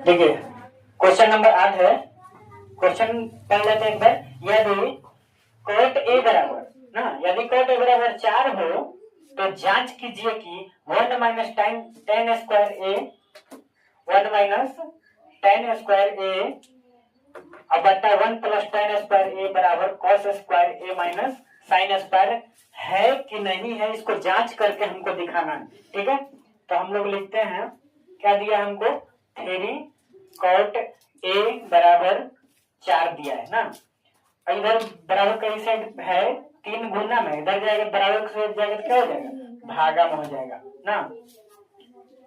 देखिए question number 8 है। Question पढ़ लेते हैं एक बार। यदि कोट ए बराबर ना, यदि कोट ए बराबर 4 हो तो जांच कीजिए कि 1 माइनस टेन स्क्वायर ए 1 माइनस टेन स्क्वायर ए अब बटा 1 प्लस टेन स्क्वायर ए बराबर कॉस स्क्वायर ए माइनस साइन स्क्वायर है कि नहीं है, इसको जांच करके हमको दिखाना है। ठीक है, तो हम लोग लिखते हैं क्या दिया हमको, 3 कॉट ए बराबर 4 दिया है ना। इधर बराबर कई साइड है 3 गुना में, इधर जाएगा बराबर से जाएगा तो क्या हो जाएगा, भागा में हो जाएगा ना।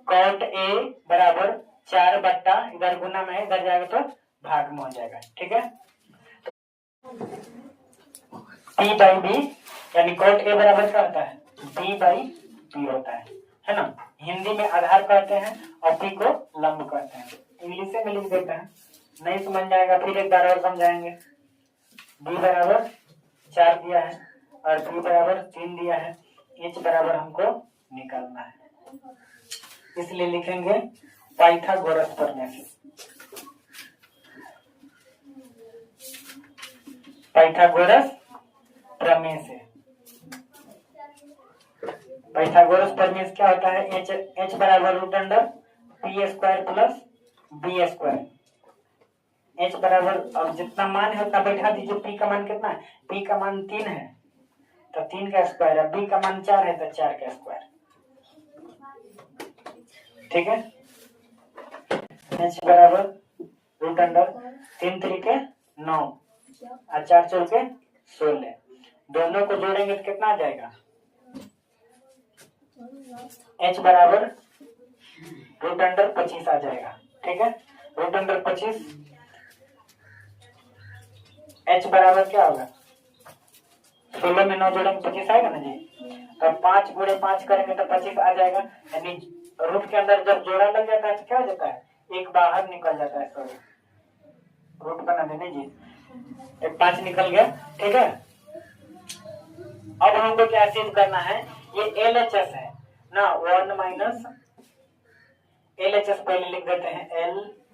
कॉट ए बराबर 4 बट्टा इधर गुना में, इधर जाएगा तो भाग में हो जाएगा। ठीक है, पी बाई बी यानी कॉट ए बराबर क्या होता है, बी बाई बी होता है ना। हिंदी में आधार कहते हैं और पी को लंब कहते हैं। इंग्लिश में लिख देते हैं, नहीं समझ जाएगा फिर एक बार और समझाएंगे। बी बराबर 4 दिया है और बी बराबर 3 दिया है, एच बराबर हमको निकालना है, इसलिए लिखेंगे पाइथागोरस प्रमेय से। पाइथागोरस प्रमेय से, पाइथागोरस प्रमेय क्या होता है, एच बराबर root under p square plus b square. H बराबर अब जितना मान है उतना बैठा दीजिए। पी का मान कितना है, पी का मान 3 है तो 3 का स्क्वायर है, बी का मान 4 है तो 4 का स्क्वायर। ठीक है, एच बराबर रूट अंडर 3 3 9 और 4 4 16, दोनों को जोड़ेंगे तो कितना आ जाएगा, एच बराबर रूट अंडर 25 आ जाएगा। ठीक है, रूट अंडर 25, एच बराबर क्या होगा, 16 में 9 जोड़ेंगे 25 आएगा ना जी। अब 5 गुणे 5 करेंगे तो 25 आ जाएगा, यानी रूट के अंदर जब जोड़ा लग जाता है तो क्या हो जाता है, एक बाहर निकल जाता है। सॉरी, रूट बना देने जी, एक 5 निकल गया। ठीक है, अब हमको क्या सिद्ध करना है, ये LHS है ना, 1 माइनस LHS पहले लिख देते हैं,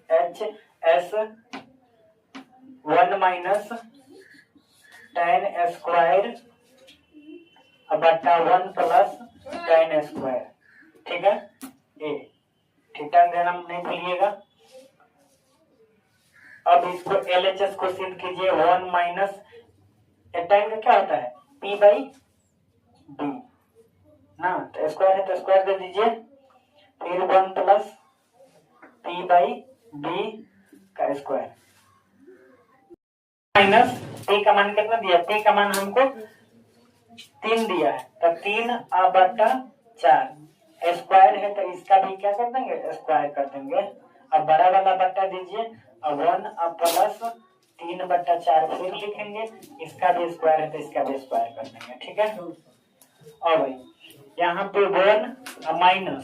LHS 1 माइनस टेन स्क्वायर बट्टा 1 प्लस टेन स्क्वायर। ठीक है, ए थीटा देना नहीं भूलिएगा। अब इसको LHS को सिद्ध कीजिए, 1 माइनस टेन का क्या होता है, P बाई B ना, तो स्क्वायर है तो स्क्वायर दे दीजिए, फिर 1 प्लस P बाई B का स्क्वायर माइनस P का मान कितना दिया, P का मान हमको 3 दिया है तो 3 बट्टा 4 स्क्वायर है तो इसका भी क्या कर देंगे, स्क्वायर कर देंगे। अब बड़ा वाला बट्टा दीजिए, अब 1 प्लस 3 बट्टा 4 फिर लिखेंगे, इसका भी स्क्वायर है तो इसका भी स्क्वायर कर देंगे। ठीक है, और भाई यहाँ पे 1 माइनस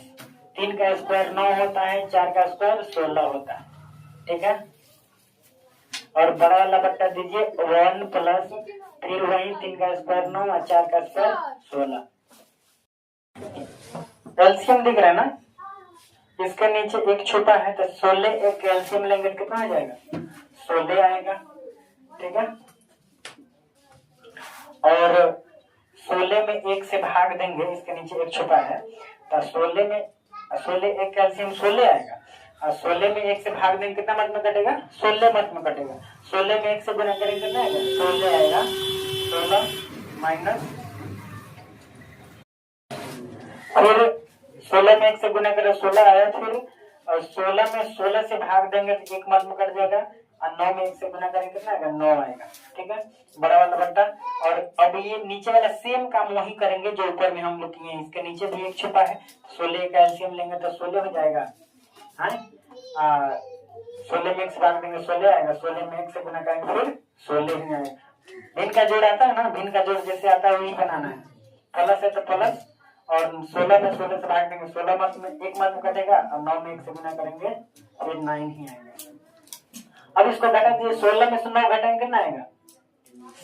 3 का स्क्वायर 9 होता है, 4 का स्क्वायर 16 होता है। ठीक है, और बड़ा वाला बट्टा दीजिए, 1 प्लस फिर वही 3 का स्क्वायर 9 और 4 का स्क्वायर 16। एलसीएम दिख रहा है ना, इसके नीचे एक छुपा है तो 16 एक एलसीएम लेंगे तो कितना आ जाएगा, 16 आएगा। ठीक है, और 16 में 1 से भाग देंगे, इसके नीचे एक छुपा है तो 16 में 16 एक कैल्शियम 16 आएगा, और 16 में 1 से भाग देंगे कितना मत में कटेगा, 16 मत में कटेगा। 16 में 1 से गुना करेंगे कितना आएगा, 16 आएगा। 16 माइनस फिर 16 में 1 से गुना करें 16 आया, फिर और 16 में 16 से भाग देंगे तो 1 मत में कट जाएगा, और 9 में 1 से गुना करेंगे कितना आएगा, 9 आएगा। ठीक है, बड़ा वाला बट्टा। और अब ये नीचे वाला सेम काम वही करेंगे जो ऊपर में हम लोग किए हैं, इसके नीचे भी एक छुपा है, 16 का एलसीएम लेंगे तो 16 हो जाएगा। 16 में 1 से भाग देंगे 16 आएगा, 16 में 1 से गुना करेंगे फिर 16 ही आएगा। भिन्न का जोड़ आता है ना, भिन्न का जोड़ जैसे आता है वही बनाना है, प्लस है तो प्लस, और 16 में 16 से भाग देंगे 16 मत में 1 मत में कटेगा, और 9 में 1 से गुना करेंगे फिर 9 ही आएगा। अब इसको घटा दिए, 16 में से 9 घटाएंगे कितना आएगा,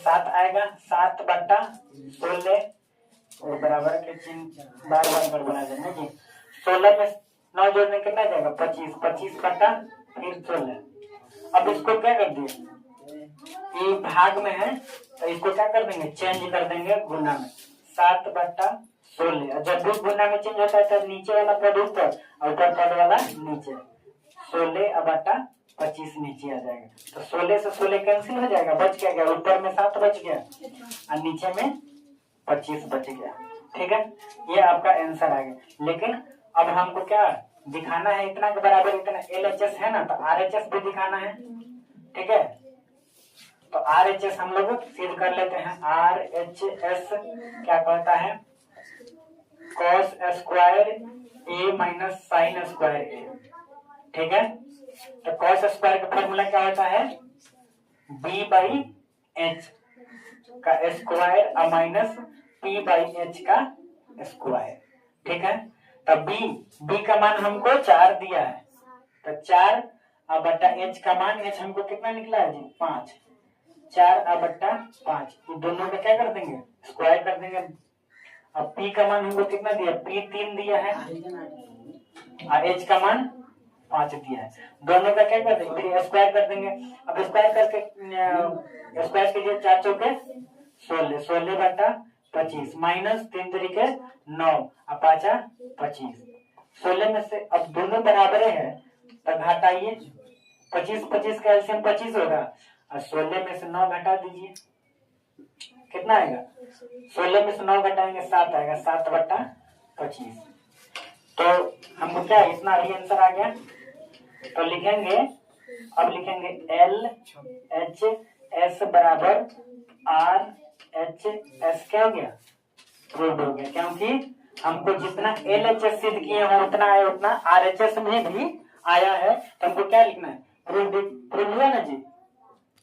7 आएगा। 7 बट्टा 16 और बराबर के चिन्ह बार बार बना देना जी। 16 में 9 जोड़ने कितना जाएगा, 25। 25 बट्टा फिर 16। अब इसको क्या कर दिए, ये भाग में है तो इसको क्या कर देंगे, चेंज कर देंगे गुना में, 7/16। जब भी गुना में चेंज होता है तब नीचे वाला पद ऊपर और ऊपर पद वाला नीचे, 16/25 नीचे आ जाएगा। तो 16 से 16 कैंसिल हो जाएगा, बच क्या गया, ऊपर में 7 बच गया और नीचे में 25 बच गया। ठीक है, ये आपका आंसर आ गया। लेकिन अब हमको क्या दिखाना है, इतना के बराबर इतना LHS है ना, तो RHS भी दिखाना है। ठीक है, तो RHS हम लोग सिद्ध कर लेते हैं। RHS क्या कहता है, cos square A minus sine square A। ठीक है, तो cos स्क्वायर का फॉर्मूला क्या होता है, B/H का स्क्वायर माइनस P/H का स्क्वायर। ठीक है, तो B का मान हमको 4 दिया है, तो 4/H का मान, H हमको कितना निकला है जी 5, 4/5, तो दोनों का क्या कर देंगे, स्क्वायर कर देंगे। अब P का मान हमको कितना दिया, P 3 दिया है और H का मान 5 दिया है, दोनों का क्या कर देंगे, फिर स्क्वायर कर देंगे। अब स्क्वायर करके स्क्वायर कीजिए, 4 चौके 16, 16/25 माइनस 3 तरीके 9 और 5 25। 16 में से अब दोनों बराबर है तो घटाइए, 25 का एलसीएम 25 होगा और 16 में से 9 घटा दीजिए, कितना आएगा, 16 में से 9 घटाएंगे 7 आएगा, 7/25। तो हमको क्या इतना भी आंसर आ गया। तो लिखेंगे, अब लिखेंगे LHS बराबर RHS, क्या हो गया, प्रूव हो गया, क्योंकि हमको जितना LHS सिद्ध किए हैं उतना है, उतना RHS में भी आया है। तो हमको क्या लिखना है, प्रूव हुआ ना जी।